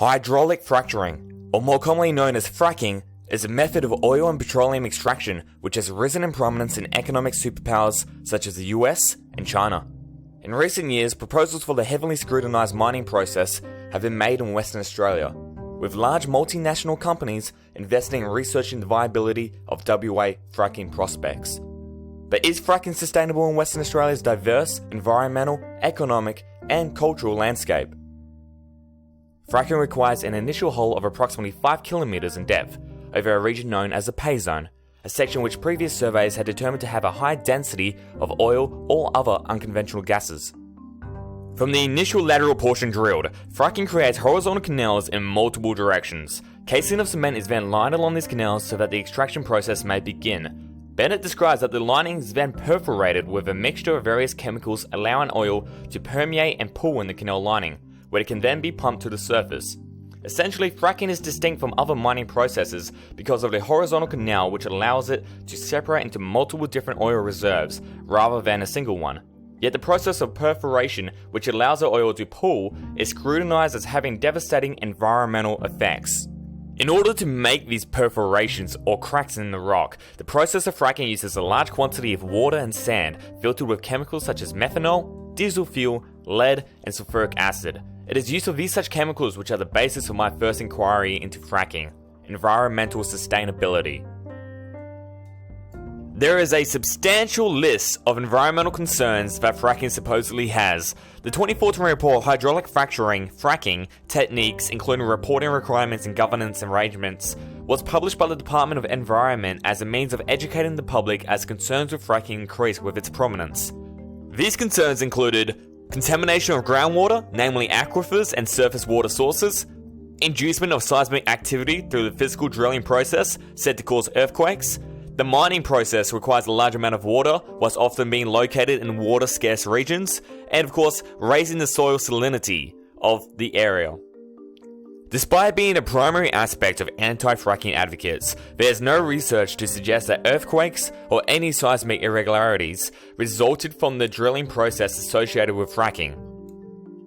Hydraulic fracturing, or more commonly known as fracking, is a method of oil and petroleum extraction which has risen in prominence in economic superpowers such as the US and China. In recent years, proposals for the heavily scrutinised mining process have been made in Western Australia, with large multinational companies investing in researching the viability of WA fracking prospects. But is fracking sustainable in Western Australia's diverse environmental, economic, and cultural landscape? Fracking requires an initial hole of approximately 5 kilometres in depth over a region known as the pay zone, a section which previous surveys had determined to have a high density of oil or other unconventional gases. From the initial lateral portion drilled, fracking creates horizontal canals in multiple directions. Casing of cement is then lined along these canals so that the extraction process may begin. Bennett describes that the lining is then perforated with a mixture of various chemicals allowing oil to permeate and pool in the canal lining, where it can then be pumped to the surface. Essentially, fracking is distinct from other mining processes because of the horizontal canal which allows it to separate into multiple different oil reserves rather than a single one. Yet the process of perforation, which allows the oil to pool, is scrutinized as having devastating environmental effects. In order to make these perforations or cracks in the rock, the process of fracking uses a large quantity of water and sand filtered with chemicals such as methanol, diesel fuel, lead, and sulfuric acid. It is use of these such chemicals which are the basis of my first inquiry into fracking: environmental sustainability. There is a substantial list of environmental concerns that fracking supposedly has. The 2014 report Hydraulic Fracking Techniques, including reporting requirements and governance arrangements, was published by the Department of Environment as a means of educating the public as concerns with fracking increased with its prominence. These concerns included contamination of groundwater, namely aquifers and surface water sources, inducement of seismic activity through the physical drilling process said to cause earthquakes. The mining process requires a large amount of water, whilst often being located in water-scarce regions, and of course, raising the soil salinity of the area. Despite being a primary aspect of anti-fracking advocates, there is no research to suggest that earthquakes or any seismic irregularities resulted from the drilling process associated with fracking.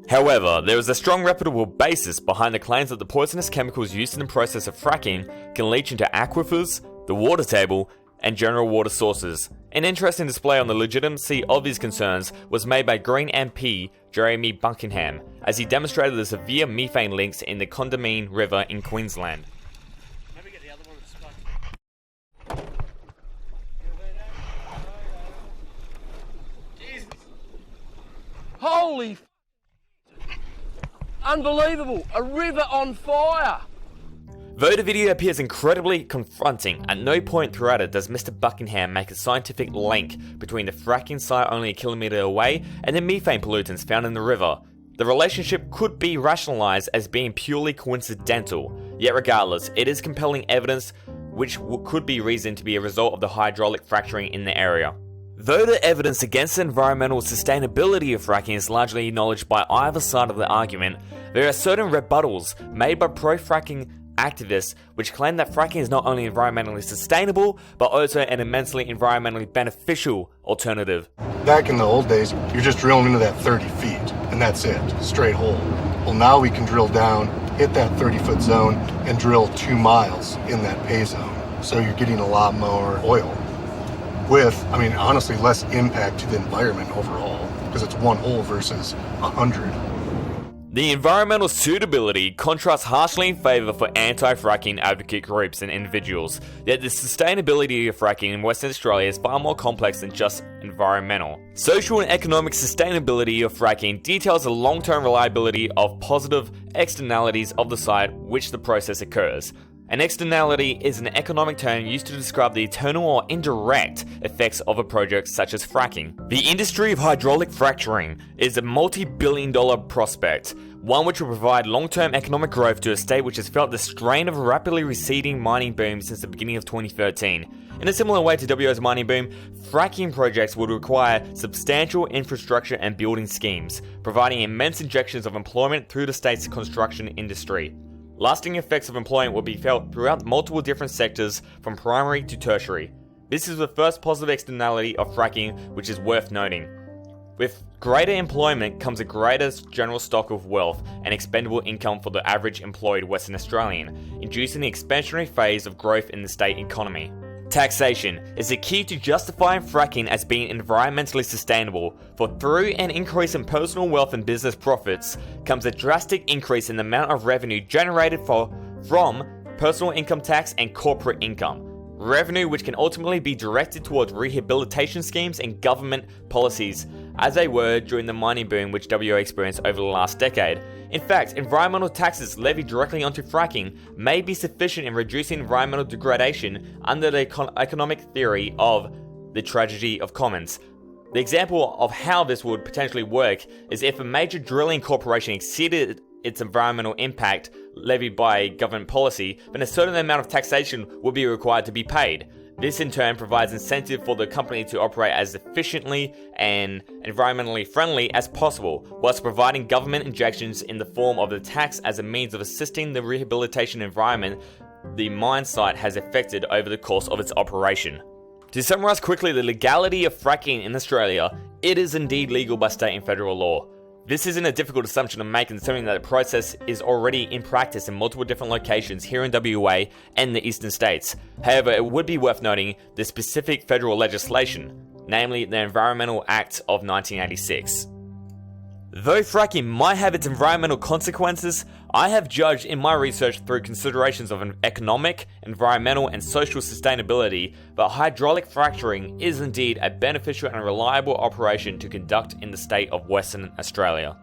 However, there is a strong reputable basis behind the claims that the poisonous chemicals used in the process of fracking can leach into aquifers, the water table, and general water sources. An interesting display on the legitimacy of these concerns was made by Green MP Jeremy Buckingham, as he demonstrated the severe methane links in the Condense River in Queensland. Holy unbelievable! A river on fire! Though the video appears incredibly confronting, at no point throughout it does Mr. Buckingham make a scientific link between the fracking site only a kilometre away and the methane pollutants found in the river. The relationship could be rationalised as being purely coincidental, yet regardless, it is compelling evidence which could be reasoned to be a result of the hydraulic fracturing in the area. Though the evidence against the environmental sustainability of fracking is largely acknowledged by either side of the argument, there are certain rebuttals made by pro-fracking activists which claim that fracking is not only environmentally sustainable, but also an immensely environmentally beneficial alternative. Back in the old days, you're just drilling into that 30 feet, and that's it, straight hole. Well, now we can drill down, hit that 30-foot zone, and drill 2 miles in that pay zone. So you're getting a lot more oil with, honestly, less impact to the environment overall, because it's 1 hole versus 100. The environmental suitability contrasts harshly in favour for anti-fracking advocate groups and individuals, yet the sustainability of fracking in Western Australia is far more complex than just environmental. Social and economic sustainability of fracking details the long-term reliability of positive externalities of the site which the process occurs. An externality is an economic term used to describe the internal or indirect effects of a project such as fracking. The industry of hydraulic fracturing is a multi-billion-dollar prospect, one which will provide long-term economic growth to a state which has felt the strain of a rapidly receding mining boom since the beginning of 2013. In a similar way to WA's mining boom, fracking projects would require substantial infrastructure and building schemes, providing immense injections of employment through the state's construction industry. Lasting effects of employment will be felt throughout multiple different sectors, from primary to tertiary. This is the first positive externality of fracking, which is worth noting. With greater employment comes a greater general stock of wealth and expendable income for the average employed Western Australian, inducing the expansionary phase of growth in the state economy. Taxation is the key to justifying fracking as being environmentally sustainable, for through an increase in personal wealth and business profits comes a drastic increase in the amount of revenue generated from personal income tax and corporate income. Revenue which can ultimately be directed towards rehabilitation schemes and government policies, as they were during the mining boom which WA experienced over the last decade. In fact, environmental taxes levied directly onto fracking may be sufficient in reducing environmental degradation under the economic theory of the tragedy of commons. The example of how this would potentially work is if a major drilling corporation exceeded its environmental impact levied by government policy, then a certain amount of taxation would be required to be paid. This in turn provides incentive for the company to operate as efficiently and environmentally friendly as possible, whilst providing government injections in the form of the tax as a means of assisting the rehabilitation environment the mine site has affected over the course of its operation. To summarise quickly the legality of fracking in Australia, it is indeed legal by state and federal law. This isn't a difficult assumption to make, considering that the process is already in practice in multiple different locations here in WA and the eastern states. However, it would be worth noting the specific federal legislation, namely the Environmental Act of 1986. Though fracking might have its environmental consequences, I have judged in my research through considerations of an economic, environmental and social sustainability that hydraulic fracturing is indeed a beneficial and reliable operation to conduct in the state of Western Australia.